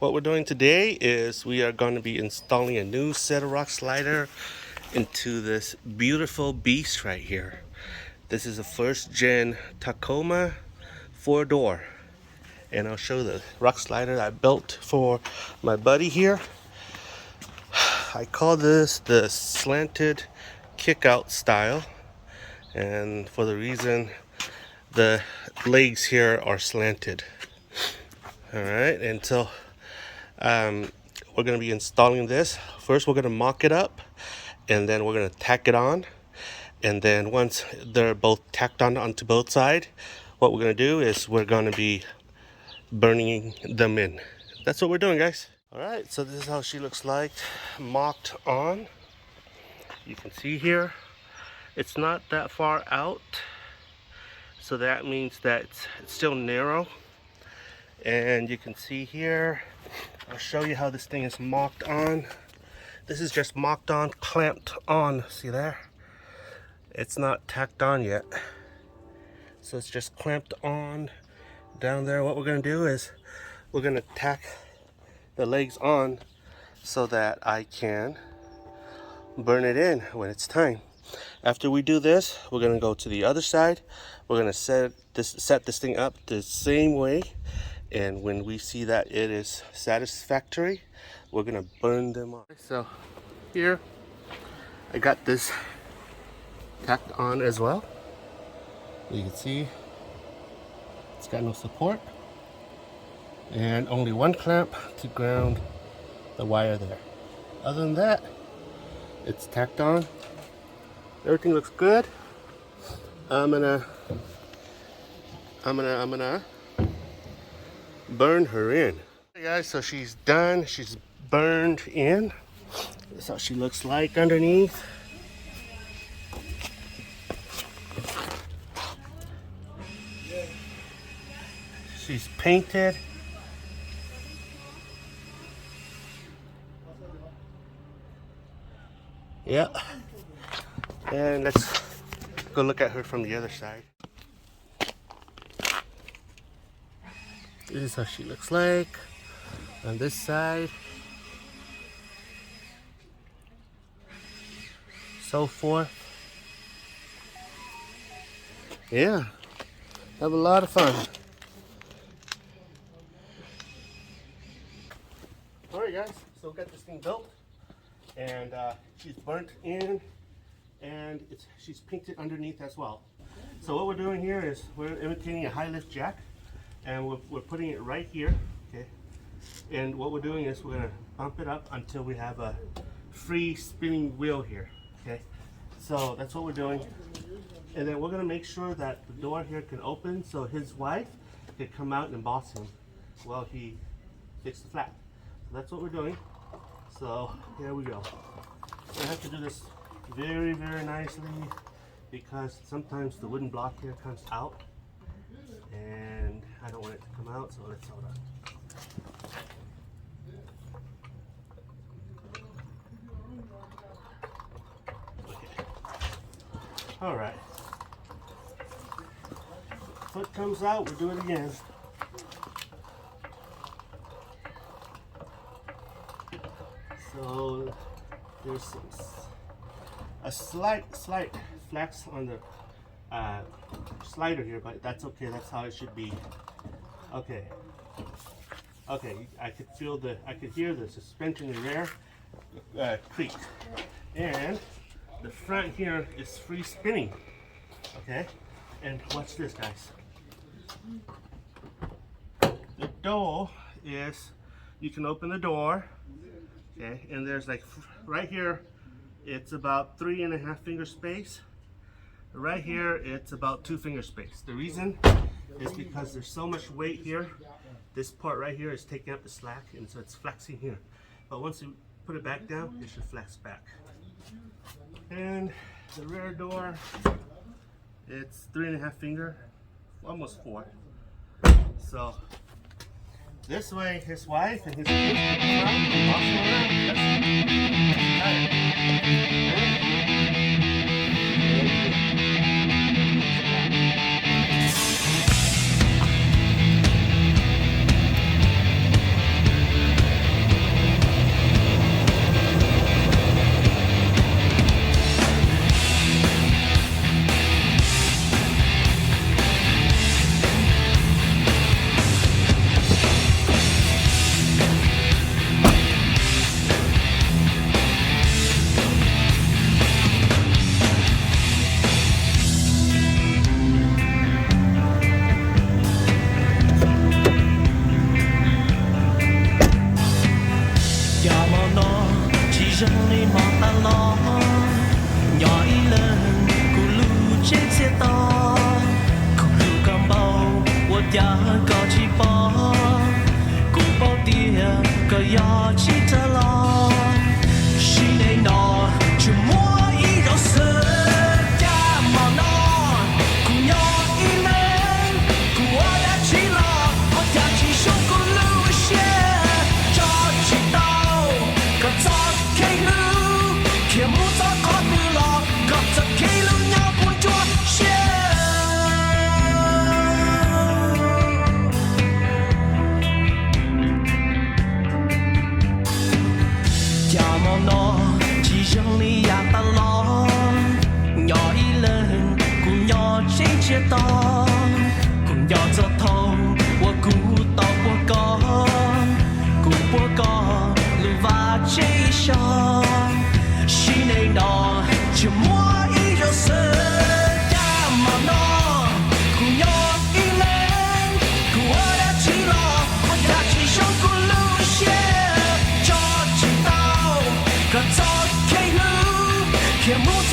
What we're doing today is we are going to be installing a new set of rock slider into this beautiful beast right here. This is a first gen Tacomer 4-door, and I'll show the rock slider I built for my buddy here. I call this the slanted kick-out style, and for the reason the legs here are slanted. All right, and so we're going to be installing this. First, we're going to mock it up, and then we're going to tack it on. And then once they're both tacked on onto both sides, what we're going to do is we're going to be burning them in. That's what we're doing, guys. All right, so this is how she looks like mocked on. You can see here, it's not that far out. So that means that it's still narrow. And you can see here, I'll show you how this thing is mocked on. This is just mocked on, clamped on. See there? It's not tacked on yet. So it's just clamped on down there. What we're going to do is we're going to tack the legs on so that I can burn it in when it's time. After we do this, we're going to go to the other side. We're going to set this thing up the same way. And when we see that it is satisfactory, we're gonna burn them on. So here, I got this tacked on as well. You can see it's got no support. And only one clamp to ground the wire there. Other than that, it's tacked on. Everything looks good. I'm gonna burn her in. Hey guys, so she's done. She's burned in. That's how she looks like underneath. She's painted. Yeah. And let's go look at her from the other side. This is how she looks like on this side. So forth. Yeah, have a lot of fun. Alright guys, so we got this thing built, and she's burnt in, and she's painted underneath as well. So what we're doing here is we're imitating a high lift jack. And we're putting it right here, okay? And what we're doing is we're gonna bump it up until we have a free spinning wheel here, okay? So that's what we're doing. And then we're gonna make sure that the door here can open so his wife can come out and boss him while he fixes the flat. So that's what we're doing. So here we go. I have to do this very, very nicely because sometimes the wooden block here comes out. And I don't want it to come out, so let's hold on. Okay. All right. Foot comes out, we'll do it again. So there's a slight flex on the slider here, but that's okay. That's how it should be. Okay. I could hear the suspension in rear creak, and the front here is free spinning. Okay, and watch this, guys. The door is, you can open the door. Okay, and there's like right here, it's about 3.5 finger space. Right here, it's about 2 finger space. The reason is because there's so much weight here. This part right here is taking up the slack, and so it's flexing here. But once you put it back down, it should flex back. And the rear door, it's 3.5 finger, almost 4. So this way, his wife and his kids can come out and boss him around. 也高起包，古堡的个要起的了，是内闹就莫一绕色呀毛闹，古要一人，古我要起了，我要起手古路线，找起刀，个早开路，天幕早靠不了，个早开路要不着线。nó chỉ riêng lý ya ta lo nhỏ ý lên cùng nhỏ trên chia to cùng nhỏ cho thông của cú tàu của con lưu va chế cho chỉ này nó chỉ mua ý rồi sơ ya mà nó cùng nhỏ ý lên cùng ở đã chỉ lo đã chỉ sống cùng lưu xe cho chỉ tao 可早开路，天幕。